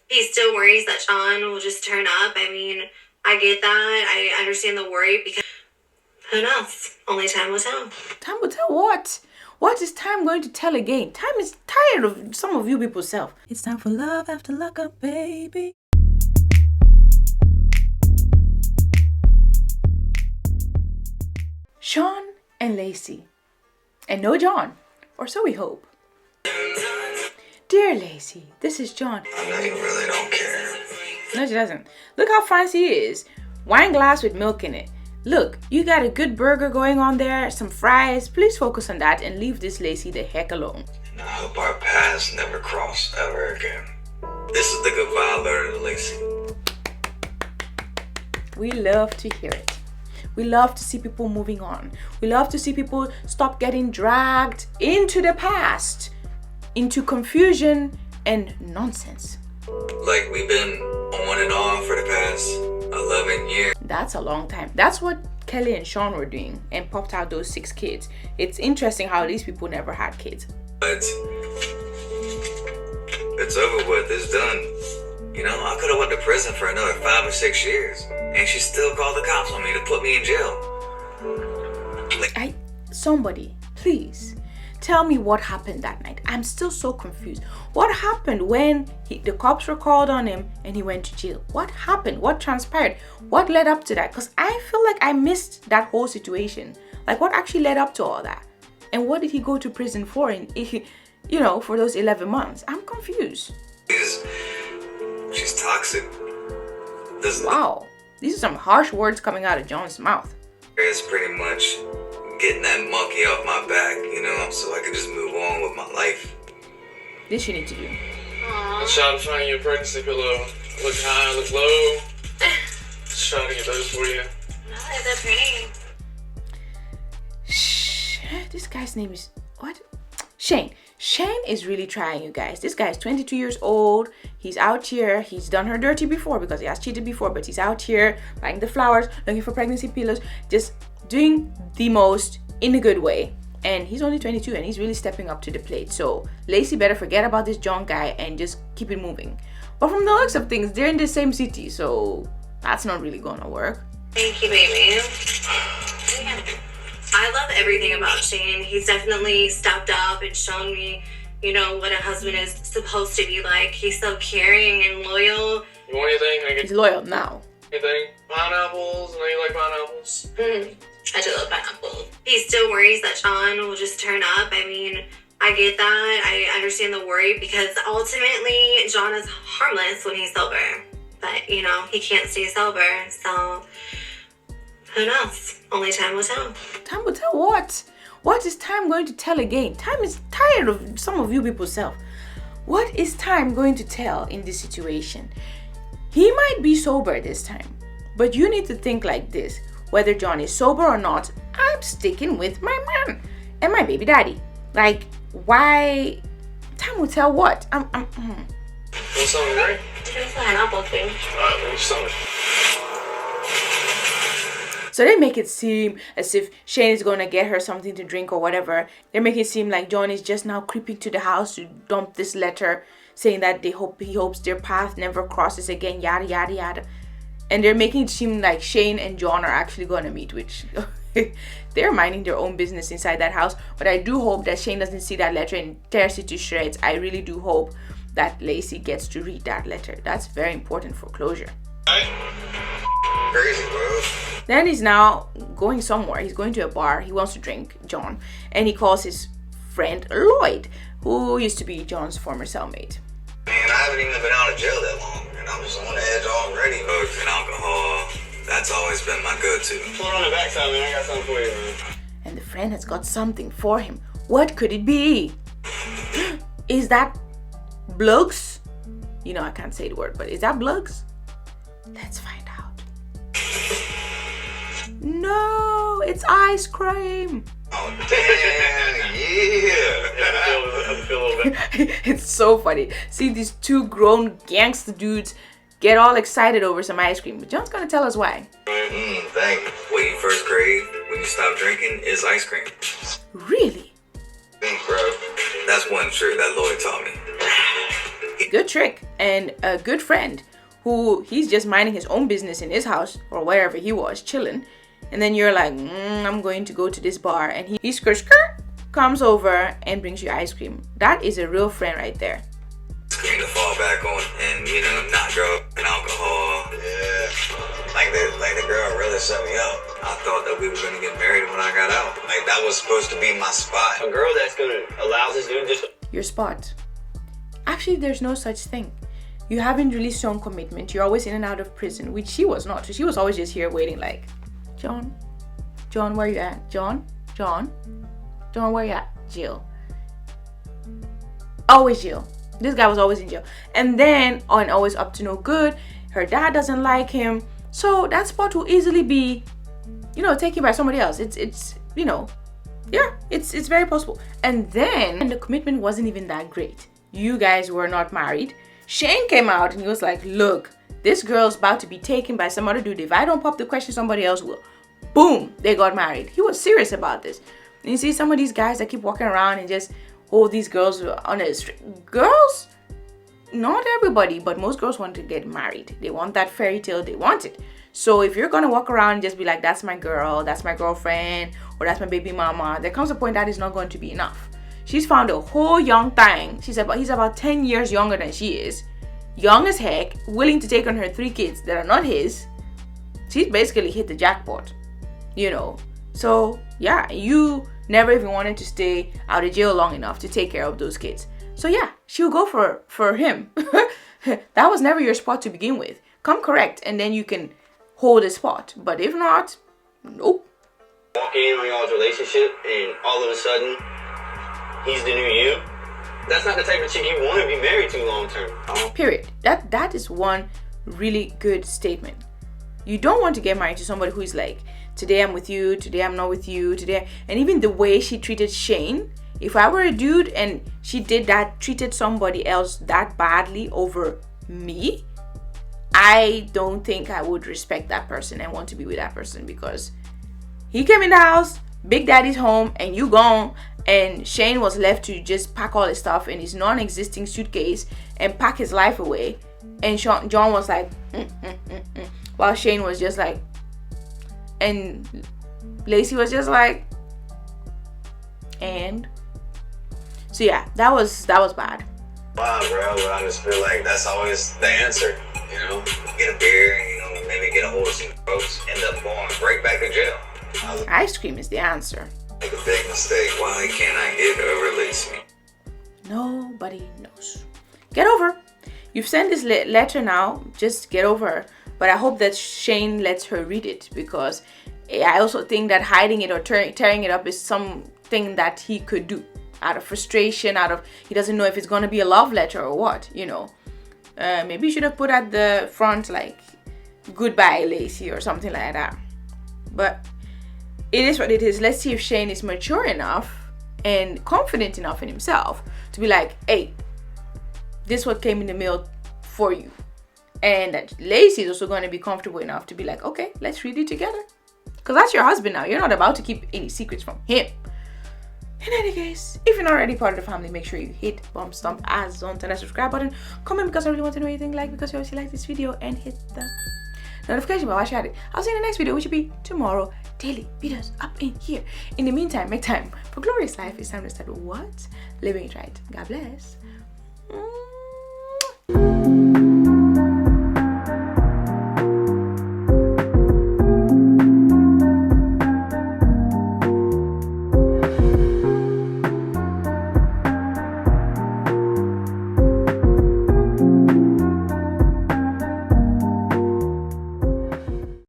He still worries that Sean will just turn up. I mean, I get that. I understand the worry because who knows? Only time will tell. Time will tell what? What is time going to tell again? Time is tired of some of you people's self. It's time for love after lockup, baby. Sean and Lacey. And no John. Or so we hope. Dear Lacey, this is John. I know you really don't care. No, she doesn't. Look how fancy he is. Wine glass with milk in it. Look, you got a good burger going on there, some fries. Please focus on that and leave this Lacey the heck alone. And I hope our paths never cross ever again. This is the goodbye letter to Lacey. We love to hear it. We love to see people moving on. We love to see people stop getting dragged into the past, into confusion and nonsense. Like we've been on and off for the past 11 years. That's a long time. That's what Kelly and Sean were doing and popped out those 6 kids. It's interesting how these people never had kids. But it's over with. It's done. You know, I could have went to prison for another 5 or 6 years, and she still called the cops on me to put me in jail. Somebody, please, tell me what happened that night. I'm still so confused. What happened when the cops were called on him and he went to jail? What happened? What transpired? What led up to that? Because I feel like I missed that whole situation. Like, what actually led up to all that? And what did he go to prison for? And for those 11 months? I'm confused. She's toxic. Wow, these are some harsh words coming out of John's mouth. It's pretty much getting that monkey off my back, so I can just move on with my life. This you need to do. I tried to find you a pregnancy pillow. Look high, look low. Just trying to get those for you. Oh, they're pretty. Shh. This guy's name is what? Shane. Shane is really trying, you guys. This guy is 22 years old. He's out here. He's done her dirty before because he has cheated before, but he's out here buying the flowers, looking for pregnancy pillows, just doing the most in a good way. And he's only 22 and he's really stepping up to the plate. So Lacey better forget about this John guy and just keep it moving. But from the looks of things, they're in the same city, so that's not really gonna work. Thank you, baby. I love everything about Shane. He's definitely stepped up and shown me, what a husband is supposed to be like. He's so caring and loyal. You want anything? He's loyal now. Anything? Pineapples? I know you like pineapples. I do love pineapples. He still worries that Sean will just turn up. I mean, I get that. I understand the worry because ultimately John is harmless when he's sober. But, he can't stay sober. So who knows? Only time will tell. Time will tell what? What is time going to tell again? Time is tired of some of you people's self. What is time going to tell in this situation? He might be sober this time, but you need to think like this. Whether John is sober or not, I'm sticking with my man and my baby daddy. Like, why? Time will tell what? Want something, right? Just pineapple too. Alright, let me something. So they make it seem as if Shane is going to get her something to drink or whatever. They make it seem like John is just now creeping to the house to dump this letter saying that he hopes their path never crosses again, yada, yada, yada. And they're making it seem like Shane and John are actually going to meet, which they're minding their own business inside that house. But I do hope that Shane doesn't see that letter and tears it to shreds. I really do hope that Lacey gets to read that letter. That's very important for closure. Crazy, bro. Then he's now going somewhere. He's going to a bar. He wants to drink, John. And he calls his friend Lloyd, who used to be John's former cellmate. Man, I haven't even been out of jail that long, and I'm just on the edge already. Drugs and alcohol, that's always been my go-to. Pull it on the backside, man. I got something for you, man. And the friend has got something for him. What could it be? Is that Blugs? I can't say the word, but is that Blugs? Let's find out. No, it's ice cream. Oh, damn, yeah. I feel a little bit. It's so funny. See these 2 grown gangster dudes get all excited over some ice cream. But John's gonna tell us why. Thank you. What you first crave when you stop drinking is ice cream. Really? Think, bro. That's one trick that Lloyd taught me. good trick and a good friend who he's just minding his own business in his house or wherever he was chilling, and then you're like, I'm going to go to this bar, and he skirt comes over and brings you ice cream. That is a real friend right there. Cream to fall back on, and you know, not drug and alcohol. Yeah, like the girl really set me up. I thought that we were gonna get married when I got out. Like that was supposed to be my spot. A girl that's gonna allow this dude just Your spot. Actually, there's no such thing. You haven't really shown commitment. You're always in and out of prison, which she was not. So she was always just here waiting like, John, where you at? John, where you at? Jill. Always Jill. This guy was always in jail. And then, and always up to no good. Her dad doesn't like him. So that spot will easily be, taken by somebody else. It's very possible. And then the commitment wasn't even that great. You guys were not married. Shane came out and he was like, look, this girl's about to be taken by some other dude. If I don't pop the question, somebody else will. Boom, they got married. He was serious about this. And you see some of these guys that keep walking around and just hold these girls on a street. Girls, not everybody, but most girls want to get married. They want that fairy tale. They want it. So if you're gonna walk around and just be like, that's my girl, that's my girlfriend, or that's my baby mama, there comes a point that is not going to be enough. She's found a whole young thing. He's about 10 years younger than she is. Young as heck, willing to take on her 3 kids that are not his. She's basically hit the jackpot, So yeah, you never even wanted to stay out of jail long enough to take care of those kids. So yeah, she'll go for him. That was never your spot to begin with. Come correct, and then you can hold a spot. But if not, nope. walk in on y'all's relationship and all of a sudden he's the new you. That's not the type of chick you want to be married to long term. Period. That is one really good statement. You don't want to get married to somebody who is like, today I'm with you, today I'm not with you, today. And even the way she treated Shane, if I were a dude and she did that, treated somebody else that badly over me, I don't think I would respect that person and want to be with that person, because he came in the house, Big Daddy's home, and you gone, and Shane was left to just pack all his stuff in his non-existing suitcase and pack his life away. And John was like, while Shane was just like, and Lacey was just like, and so yeah, that was bad. Wow, bro, but I just feel like that's always the answer, get a beer, maybe get a hold of some folks, end up going right back to jail. Ice cream is the answer. Make a big mistake. Why can't I get over Lacey? Nobody knows. Get over. You've sent this letter now. Just get over her. But I hope that Shane lets her read it, because I also think that hiding it or tearing it up is something that he could do out of frustration, he doesn't know if it's going to be a love letter or what, Maybe you should have put at the front like, goodbye Lacey or something like that. But it is what it is. Let's see if Shane is mature enough and confident enough in himself to be like, hey, this is what came in the mail for you. And that Lacey is also going to be comfortable enough to be like, okay, let's read it together. Because that's your husband now. You're not about to keep any secrets from him. In any case, if you're not already part of the family, make sure you hit bump, stomp, ass, on to that subscribe button. Comment because I really want to know anything, because you obviously like this video, and hit the notification bell while you're at it. I'll see you in the next video, which will be tomorrow. Daily videos up in here. In the meantime, make time for glorious life. It's time to start what? Living it right. God bless.